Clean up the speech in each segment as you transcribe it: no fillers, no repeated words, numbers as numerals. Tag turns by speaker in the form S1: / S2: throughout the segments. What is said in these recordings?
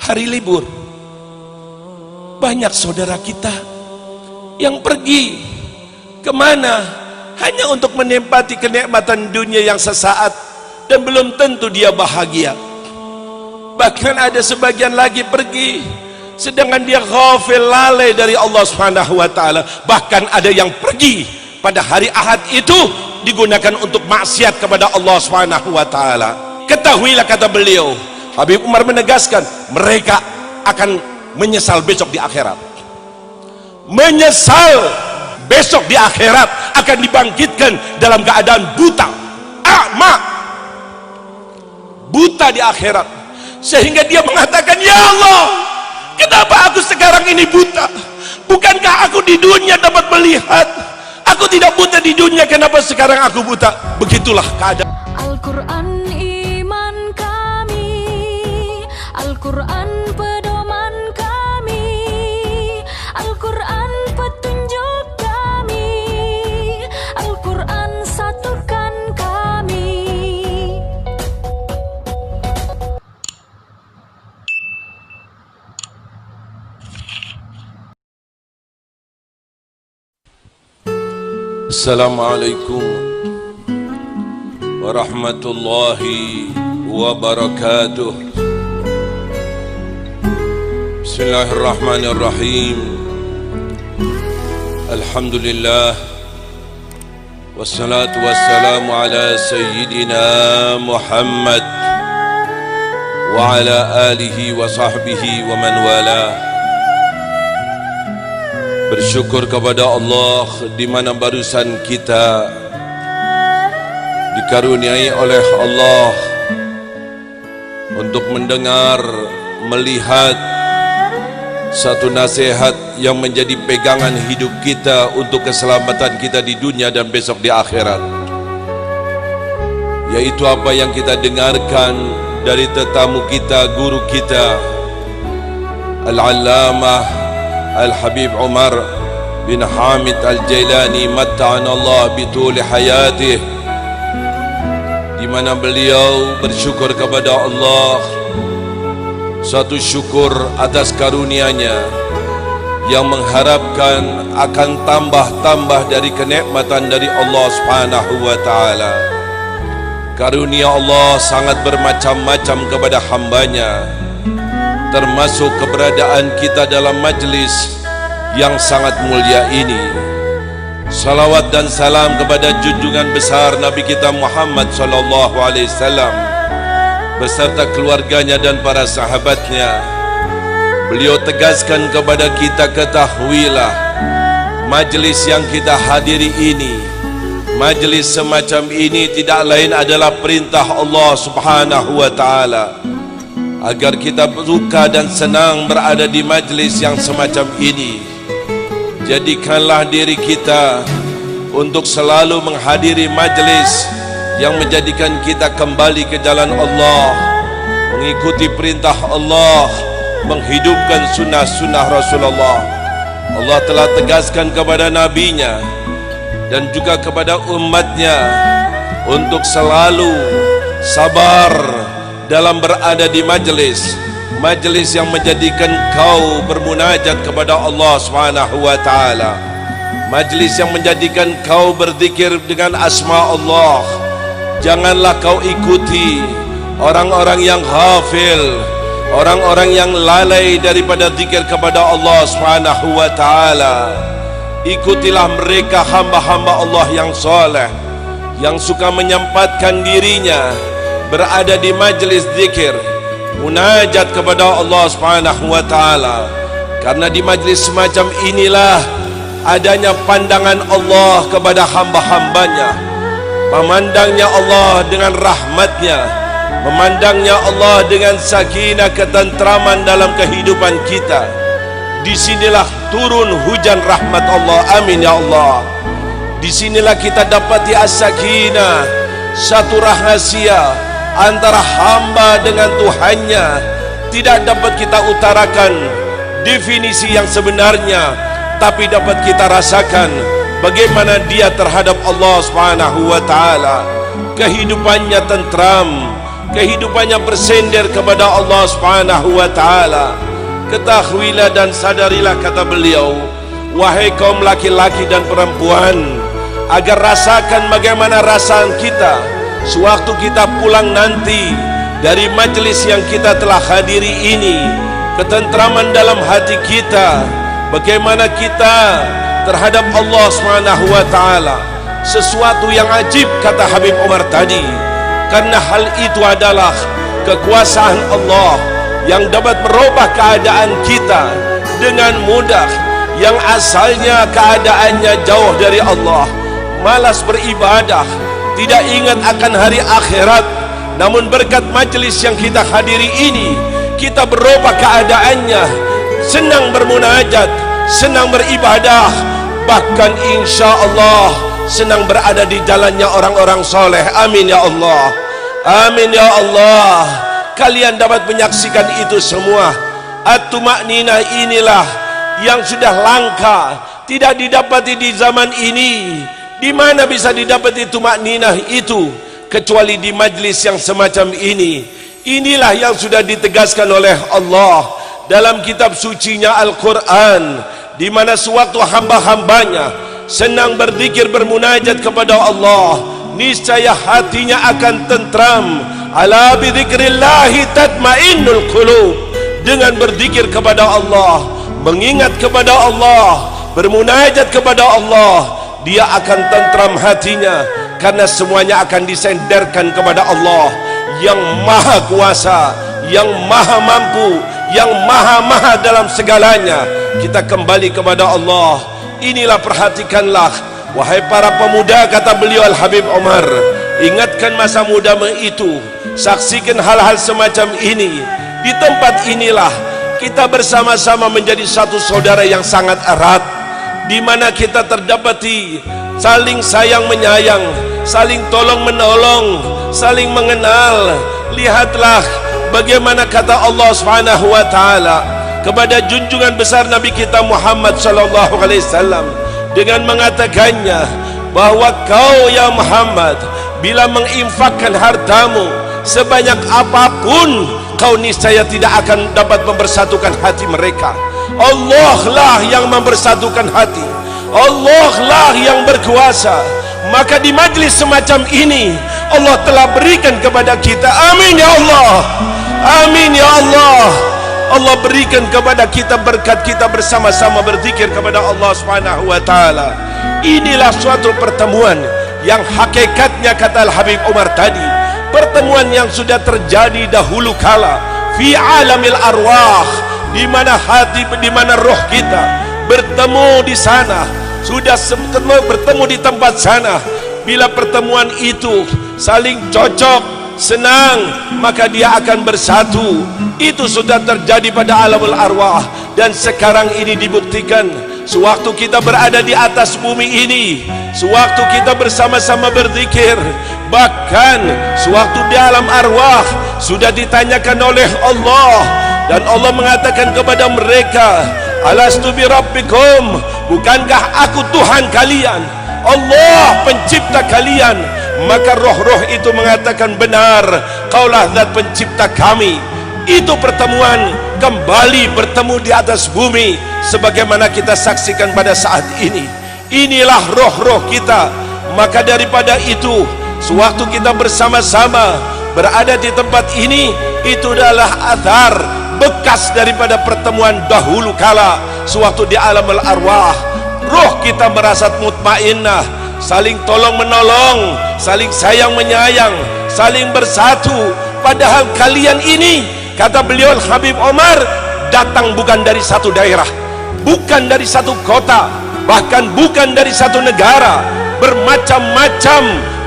S1: hari libur, banyak saudara kita yang pergi kemana hanya untuk menikmati kenikmatan dunia yang sesaat dan belum tentu dia bahagia. Bahkan ada sebagian lagi pergi sedangkan dia ghafil, lalai dari Allah Subhanahu wa taala. Bahkan ada yang pergi pada hari Ahad itu digunakan untuk maksiat kepada Allah Subhanahu wa taala. Ketahuilah, kata beliau, Habib Umar menegaskan, mereka akan menyesal besok di akhirat. Menyesal besok di akhirat, akan dibangkitkan dalam keadaan buta, a'ma, buta di akhirat, sehingga dia mengatakan, ya Allah, kenapa aku sekarang ini buta? Bukankah aku di dunia dapat melihat? Aku tidak buta di dunia, kenapa sekarang aku buta? Begitulah keadaan.
S2: Al-Quran iman kami, Al-Quran pedoman kami, Al-Quran petunjuk kami, Al-Quran satukan kami.
S1: Assalamualaikum warahmatullahi wabarakatuh. Bismillahirrahmanirrahim. Alhamdulillah, wassalatu wassalamu ala sayyidina Muhammad wa ala alihi wa sahbihi wa man walah. Bersyukur kepada Allah di mana barusan kita dikaruniai oleh Allah untuk mendengar, melihat satu nasihat yang menjadi pegangan hidup kita untuk keselamatan kita di dunia dan besok di akhirat, yaitu apa yang kita dengarkan dari tetamu kita, guru kita, Al-Allamah Al-Habib Umar bin Hamid Al-Jailani matta'anallah bituli hayatih, di mana beliau bersyukur kepada Allah, satu syukur atas karunia-Nya yang mengharapkan akan tambah-tambah dari kenikmatan dari Allah Subhanahu wa taala. Karunia Allah sangat bermacam-macam kepada hambanya, termasuk keberadaan kita dalam majlis yang sangat mulia ini. Salawat dan salam kepada junjungan besar Nabi kita Muhammad sallallahu alaihi wasallam beserta keluarganya dan para sahabatnya. Beliau tegaskan kepada kita, ketahuilah, majlis yang kita hadiri ini, majlis semacam ini tidak lain adalah perintah Allah Subhanahu wa taala agar kita suka dan senang berada di majlis yang semacam ini. Jadikanlah diri kita untuk selalu menghadiri majlis yang menjadikan kita kembali ke jalan Allah, mengikuti perintah Allah, menghidupkan sunnah-sunnah Rasulullah. Allah telah tegaskan kepada nabinya dan juga kepada umatnya untuk selalu sabar dalam berada di majlis yang menjadikan kau bermunajat kepada Allah Subhanahu wa taala, majlis yang menjadikan kau berzikir dengan asma Allah. Janganlah kau ikuti orang-orang yang ghafil, orang-orang yang lalai daripada zikir kepada Allah Subhanahu wa taala. Ikutilah mereka, hamba-hamba Allah yang soleh, yang suka menyempatkan dirinya berada di majlis zikir, munajat kepada Allah Subhanahu wa taala. Karena di majlis semacam inilah adanya pandangan Allah kepada hamba-hambanya, memandangnya Allah dengan rahmatnya, memandangnya Allah dengan sakinah, ketentraman dalam kehidupan kita. Disinilah turun hujan rahmat Allah, amin ya Allah. Disinilah kita dapati as-sakinah, satu rahasia antara hamba dengan Tuhannya. Tidak dapat kita utarakan definisi yang sebenarnya, tapi dapat kita rasakan bagaimana dia terhadap Allah Subhanahu wa taala. Kehidupannya tentram, kehidupannya bersender kepada Allah Subhanahu wa taala. Ketahuilah dan sadarilah, kata beliau, wahai kaum laki-laki dan perempuan, agar rasakan bagaimana rasa kita sewaktu kita pulang nanti dari majelis yang kita telah hadiri ini, ketentraman dalam hati kita, bagaimana kita terhadap Allah Subhanahu wa taala. Sesuatu yang ajib, kata Habib Umar tadi, karena hal itu adalah kekuasaan Allah yang dapat merubah keadaan kita dengan mudah, yang asalnya keadaannya jauh dari Allah, malas beribadah, tidak ingat akan hari akhirat. Namun berkat majelis yang kita hadiri ini, kita berubah keadaannya, senang bermunajat, senang beribadah, bahkan insya Allah senang berada di jalannya orang-orang soleh. Amin ya Allah, amin ya Allah. Kalian dapat menyaksikan itu semua. At-tumakninah inilah yang sudah langka, tidak didapati di zaman ini. Di mana bisa didapati tumakninah itu kecuali di majlis yang semacam ini. Inilah yang sudah ditegaskan oleh Allah dalam kitab sucinya Al-Quran, di mana sewaktu hamba-hambanya senang berzikir bermunajat kepada Allah, niscaya hatinya akan tentram. Ala bidzikrillahi tatmainnul qulub. Dengan berzikir kepada Allah, mengingat kepada Allah, bermunajat kepada Allah, dia akan tentram hatinya, karena semuanya akan disenderkan kepada Allah yang maha kuasa, yang maha mampu, yang maha dalam segalanya. Kita kembali kepada Allah. Inilah, perhatikanlah wahai para pemuda, kata beliau Al-Habib Umar, ingatkan masa muda itu, saksikan hal-hal semacam ini. Di tempat inilah kita bersama-sama menjadi satu saudara yang sangat erat, di mana kita terdapati saling sayang menyayang, saling tolong menolong, saling mengenal. Lihatlah bagaimana kata Allah Subhanahu wa taala kepada junjungan besar Nabi kita Muhammad sallallahu alaihi wasallam dengan mengatakannya bahwa kau ya Muhammad, bila menginfakkan hartamu sebanyak apapun, kau niscaya tidak akan dapat mempersatukan hati mereka. Allah lah yang mempersatukan hati, Allah lah yang berkuasa. Maka di majlis semacam ini Allah telah berikan kepada kita, amin ya Allah, amin ya Allah, Allah berikan kepada kita berkat kita bersama-sama berzikir kepada Allah Subhanahu wa taala. Inilah suatu pertemuan yang hakikatnya, kata Al-Habib Umar tadi, pertemuan yang sudah terjadi dahulu kala fi alamil arwah, di mana hati, di mana roh kita bertemu di sana, sudah bertemu di tempat sana. Bila pertemuan itu saling cocok, senang, maka dia akan bersatu. Itu sudah terjadi pada alamul arwah, dan sekarang ini dibuktikan sewaktu kita berada di atas bumi ini, sewaktu kita bersama-sama berzikir, bahkan sewaktu di alam arwah sudah ditanyakan oleh Allah, dan Allah mengatakan kepada mereka, alastu bi rabbikum, bukankah aku Tuhan kalian, Allah pencipta kalian? Maka roh-roh itu mengatakan, benar, kaulah zat pencipta kami. Itu pertemuan, kembali bertemu di atas bumi sebagaimana kita saksikan pada saat ini. Inilah roh-roh kita. Maka daripada itu, sewaktu kita bersama-sama berada di tempat ini, itu adalah athar, bekas daripada pertemuan dahulu kala sewaktu di alamul arwah. Roh kita merasa mutmainnah, saling tolong menolong, saling sayang menyayang, saling bersatu. Padahal kalian ini, kata beliau Habib Umar, datang bukan dari satu daerah, bukan dari satu kota, bahkan bukan dari satu negara, bermacam-macam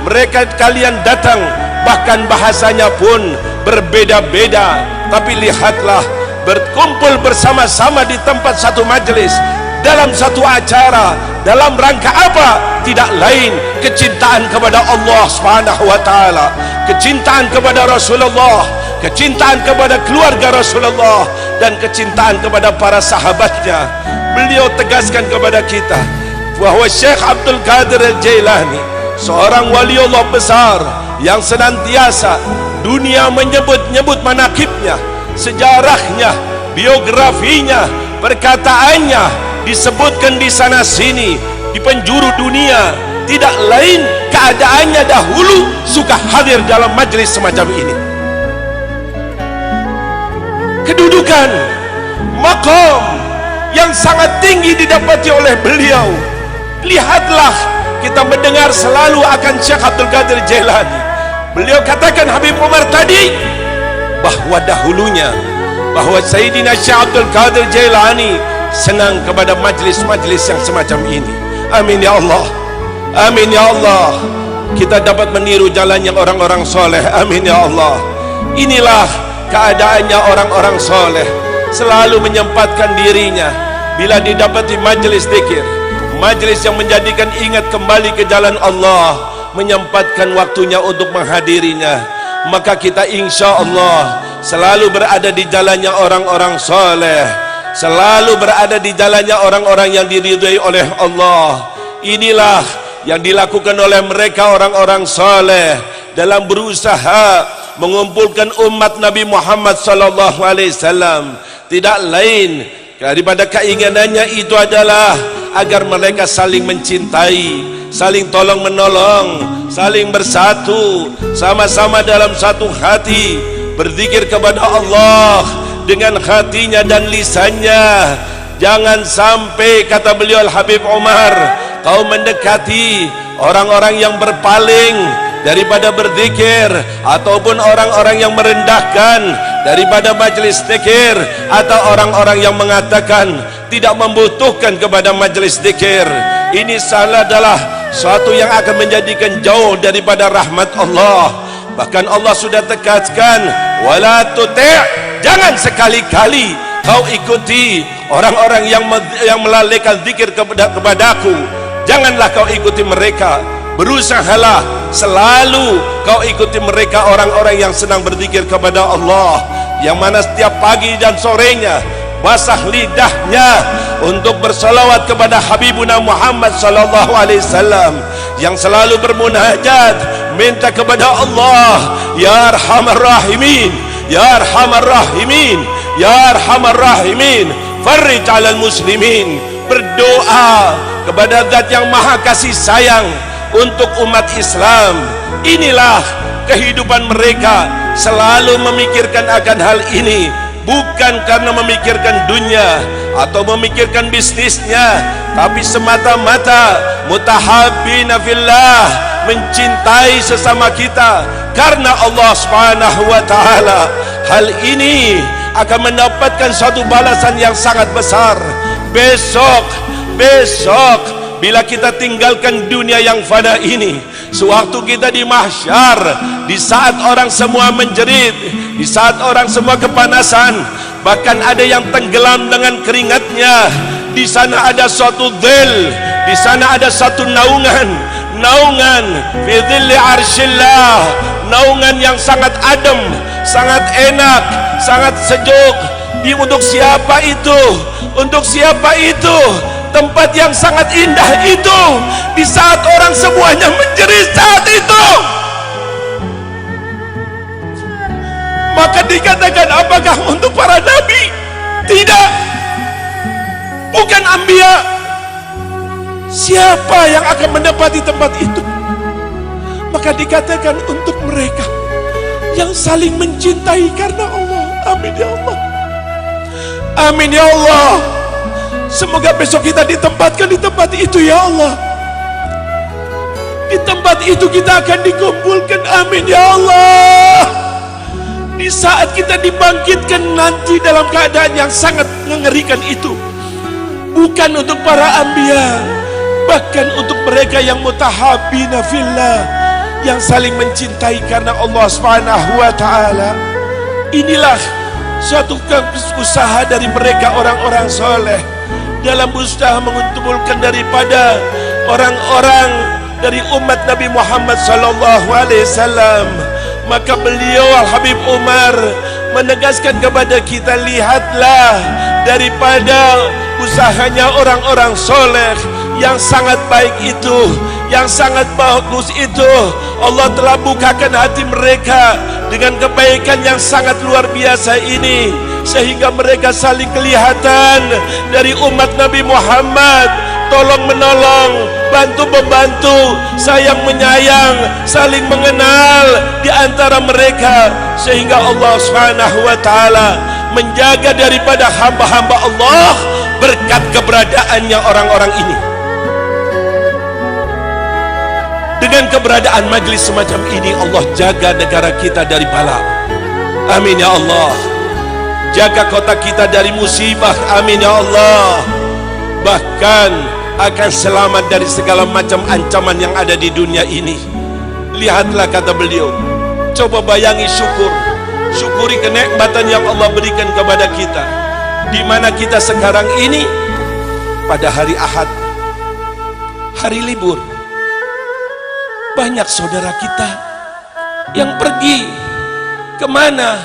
S1: mereka kalian datang, bahkan bahasanya pun berbeda-beda. Tapi lihatlah, berkumpul bersama-sama di tempat satu majelis, dalam satu acara, dalam rangka apa? Tidak lain kecintaan kepada Allah Subhanahu wa taala, kecintaan kepada Rasulullah, kecintaan kepada keluarga Rasulullah, dan kecintaan kepada para sahabatnya. Beliau tegaskan kepada kita bahwa Syekh Abdul Qadir Al-Jailani, seorang wali Allah besar yang senantiasa dunia menyebut-nyebut manakibnya, sejarahnya, biografinya, perkataannya disebutkan di sana sini, di penjuru dunia. Tidak lain keadaannya dahulu suka hadir dalam majlis semacam ini. Kedudukan, maqam yang sangat tinggi didapati oleh beliau. Lihatlah, kita mendengar selalu akan Syekh Abdul Qadir Jailani. Beliau katakan Habib Umar tadi bahwa dahulunya, bahwa Sayyidina Syekh Abdul Qadir Jailani senang kepada majlis-majlis yang semacam ini. Amin ya Allah, amin ya Allah. Kita dapat meniru jalannya orang-orang soleh. Amin ya Allah. Inilah keadaannya orang-orang soleh, selalu menyempatkan dirinya bila didapati majlis zikir, majlis yang menjadikan ingat kembali ke jalan Allah, menyempatkan waktunya untuk menghadirinya. Maka kita insya Allah selalu berada di jalannya orang-orang soleh, selalu berada di jalannya orang-orang yang diridhai oleh Allah. Inilah yang dilakukan oleh mereka orang-orang soleh dalam berusaha mengumpulkan umat Nabi Muhammad sallallahu alaihi wasallam. Tidak lain daripada keinginannya itu adalah agar mereka saling mencintai, saling tolong menolong, saling bersatu, sama-sama dalam satu hati, berzikir kepada Allah dengan hatinya dan lisannya. Jangan sampai, kata beliau Al-Habib Umar, kau mendekati orang-orang yang berpaling daripada berzikir, ataupun orang-orang yang merendahkan daripada majlis zikir, atau orang-orang yang mengatakan tidak membutuhkan kepada majlis zikir. Ini salah adalah suatu yang akan menjadikan jauh daripada rahmat Allah. Bahkan Allah sudah tegaskan, wala tuti', jangan sekali-kali kau ikuti orang-orang yang melalaikan zikir kepadaku. Janganlah kau ikuti mereka. Berusahalah selalu kau ikuti mereka, orang-orang yang senang berzikir kepada Allah, yang mana setiap pagi dan sorenya basah lidahnya untuk bersalawat kepada Habibuna Muhammad sallallahu alaihi wasallam, yang selalu bermunajat minta kepada Allah, ya arhamar rahimin, ya arhamar rahimin, ya arhamar rahimin, farij 'alal muslimin. Berdoa kepada Zat yang Maha Kasih Sayang untuk umat Islam. Inilah kehidupan mereka, selalu memikirkan akan hal ini, bukan karena memikirkan dunia atau memikirkan bisnisnya, tapi semata-mata mutahabbina fillah, mencintai sesama kita karena Allah Subhanahu wa taala. Hal ini akan mendapatkan suatu balasan yang sangat besar besok bila kita tinggalkan dunia yang fana ini. Sewaktu kita di mahsyar, di saat orang semua menjerit, di saat orang semua kepanasan, bahkan ada yang tenggelam dengan keringatnya, di sana ada suatu dhil, di sana ada satu naungan fi dhilli arshillah, naungan yang sangat adem, sangat enak, sangat sejuk. Untuk siapa itu? Untuk siapa itu? Tempat yang sangat indah itu, di saat orang semuanya menjerit saat itu. Maka dikatakan, apakah untuk para nabi? Tidak, bukan anbiya. Siapa yang akan mendapati tempat itu? Maka dikatakan untuk mereka yang saling mencintai karena Allah. Amin ya Allah, amin ya Allah. Semoga besok kita ditempatkan di tempat itu ya Allah. Di tempat itu kita akan dikumpulkan. Amin ya Allah. Di saat kita dibangkitkan nanti dalam keadaan yang sangat mengerikan itu, bukan untuk para anbiya, bahkan untuk mereka yang mutahabbina fillah, yang saling mencintai karena Allah Subhanahu wa taala. Inilah suatu usaha dari mereka orang-orang soleh dalam berusaha mengumpulkan daripada orang-orang dari umat Nabi Muhammad sallallahu alaihi wasallam. Maka beliau Al-Habib Umar menegaskan kepada kita, lihatlah daripada usahanya orang-orang soleh yang sangat baik itu, yang sangat bagus itu, Allah telah bukakan hati mereka dengan kebaikan yang sangat luar biasa ini, sehingga mereka saling kelihatan dari umat Nabi Muhammad, tolong menolong, bantu membantu, sayang menyayang, saling mengenal di antara mereka, sehingga Allah Subhanahu wa taala menjaga daripada hamba-hamba Allah berkat keberadaannya orang-orang ini. Dengan keberadaan majlis semacam ini, Allah jaga negara kita dari bala. Amin ya Allah. Jaga kota kita dari musibah. Amin ya Allah. Bahkan akan selamat dari segala macam ancaman yang ada di dunia ini. Lihatlah kata beliau, coba bayangi syukur, syukuri kenikmatan yang Allah berikan kepada kita, di mana kita sekarang ini pada hari Ahad, hari libur. Banyak saudara kita yang pergi kemana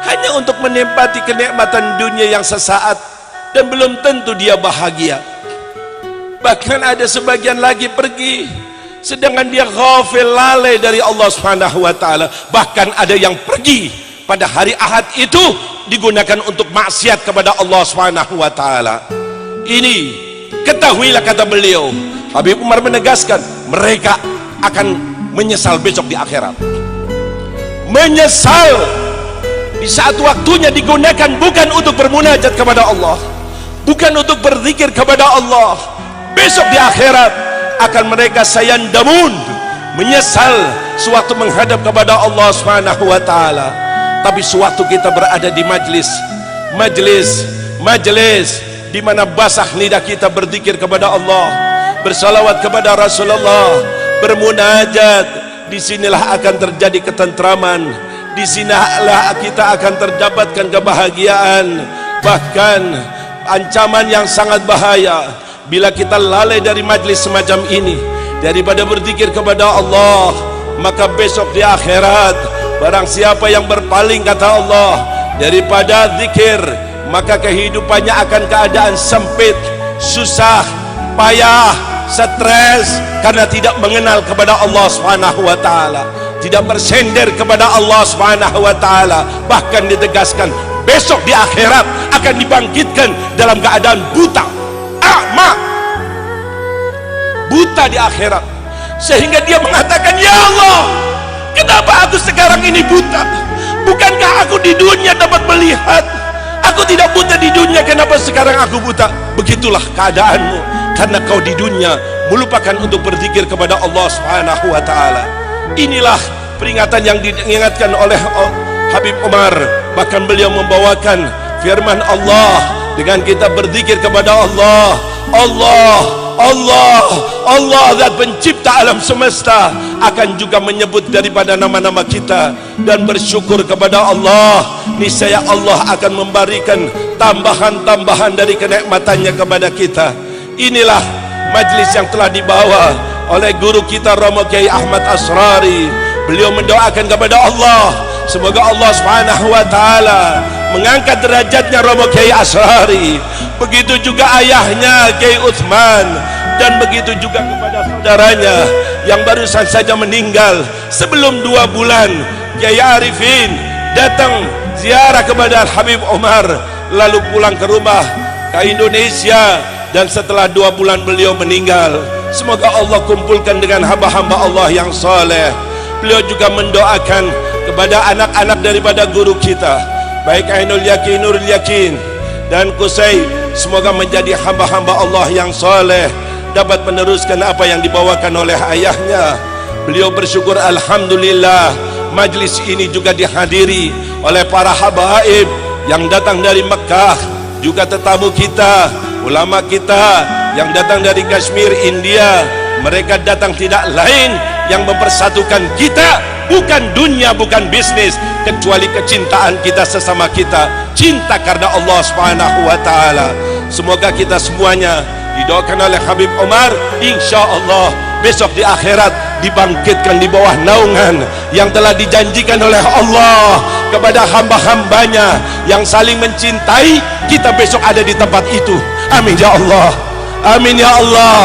S1: hanya untuk menikmati kenikmatan dunia yang sesaat, dan belum tentu dia bahagia. Bahkan ada sebagian lagi pergi sedangkan dia ghafil, lalai dari Allah Subhanahu wa taala. Bahkan ada yang pergi pada hari Ahad itu digunakan untuk maksiat kepada Allah Subhanahu wa taala. Ini ketahuilah, kata beliau, Habib Umar menegaskan, mereka akan menyesal besok di akhirat. Menyesal di saat waktunya digunakan bukan untuk bermunajat kepada Allah, bukan untuk berzikir kepada Allah. Besok di akhirat akan mereka sayandamun, menyesal sewaktu menghadap kepada Allah Subhanahu wa taala. Tapi sewaktu kita berada di majlis di mana basah lidah kita berzikir kepada Allah, bersalawat kepada Rasulullah, bermunajat, disinilah akan terjadi ketentraman, disinilah kita akan terdapatkan kebahagiaan. Bahkan ancaman yang sangat bahaya bila kita lalai dari majlis semacam ini, daripada berzikir kepada Allah, maka besok di akhirat barang siapa yang berpaling, kata Allah, daripada zikir, maka kehidupannya akan keadaan sempit, susah, payah, stres, karena tidak mengenal kepada Allah Subhanahu wa taala, tidak bersender kepada Allah Subhanahu wa taala. Bahkan ditegaskan besok di akhirat akan dibangkitkan dalam keadaan buta, a'ma, buta di akhirat, sehingga dia mengatakan, ya Allah, kenapa aku sekarang ini buta? Bukankah aku di dunia dapat melihat? Aku tidak buta di dunia, kenapa sekarang aku buta? Begitulah keadaanmu, karena kau di dunia melupakan untuk berzikir kepada Allah Subhanahu wa taala. Inilah peringatan yang diingatkan oleh Habib Umar. Bahkan beliau membawakan firman Allah dengan kita berzikir kepada Allah. Allah zat pencipta alam semesta akan juga menyebut daripada nama-nama kita dan bersyukur kepada Allah. Niscaya Allah akan memberikan tambahan-tambahan dari kenikmatannya kepada kita. Inilah majlis yang telah dibawa oleh guru kita Romo Kiai Ahmad Asrari. Beliau mendoakan kepada Allah, semoga Allah Subhanahu wa taala mengangkat derajatnya Romo Kiai Asrari, begitu juga ayahnya Kiai Utsman, dan begitu juga kepada saudaranya yang barusan saja meninggal sebelum 2 bulan, Kiai Arifin datang ziarah kepada Habib Umar, lalu pulang ke rumah ke Indonesia, dan setelah 2 bulan beliau meninggal. Semoga Allah kumpulkan dengan hamba-hamba Allah yang saleh. Beliau juga mendoakan kepada anak-anak daripada guru kita, baik Ainul Yakin, Nurul Yakin, dan Kusai, semoga menjadi hamba-hamba Allah yang saleh, dapat meneruskan apa yang dibawakan oleh ayahnya. Beliau bersyukur, alhamdulillah, majlis ini juga dihadiri oleh para habaib yang datang dari Mekah, juga tetamu kita, ulama kita yang datang dari Kashmir, India. Mereka datang tidak lain yang mempersatukan kita, bukan dunia, bukan bisnis, kecuali kecintaan kita sesama kita, cinta karena Allah Subhanahu wa taala. Semoga kita semuanya didoakan oleh Habib Umar, insya Allah besok di akhirat dibangkitkan di bawah naungan yang telah dijanjikan oleh Allah kepada hamba-hambanya yang saling mencintai. Kita besok ada di tempat itu. Amin ya Allah, amin ya Allah,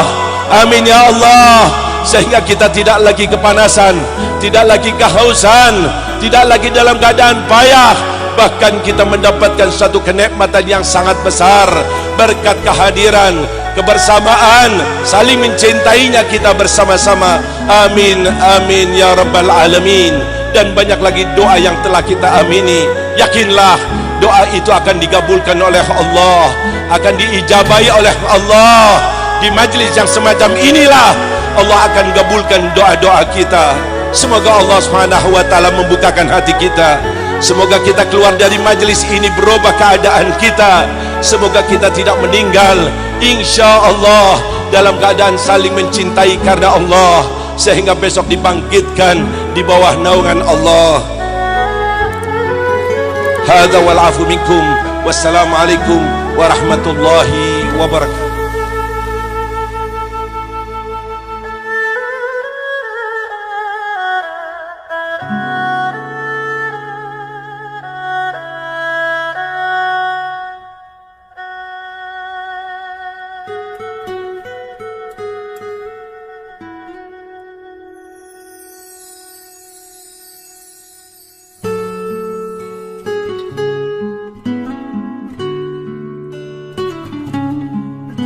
S1: amin ya Allah. sehingga kita tidak lagi kepanasan, tidak lagi kehausan, tidak lagi dalam keadaan payah. Bahkan kita mendapatkan suatu kenikmatan yang sangat besar berkat kehadiran, kebersamaan, saling mencintainya kita bersama-sama. Amin, amin ya rabbal alamin. Dan banyak lagi doa yang telah kita amini. Yakinlah doa itu akan dikabulkan oleh Allah, akan diijabahi oleh Allah. Di majlis yang semacam inilah Allah akan kabulkan doa-doa kita. Semoga Allah Subhanahu wa taala membukakan hati kita. Semoga kita keluar dari majlis ini berubah keadaan kita. Semoga kita tidak meninggal, insya-Allah, dalam keadaan saling mencintai karena Allah, sehingga besok dibangkitkan di bawah naungan Allah. Hadza wal afu minkum. Wassalamualaikum warahmatullahi wabarakatuh.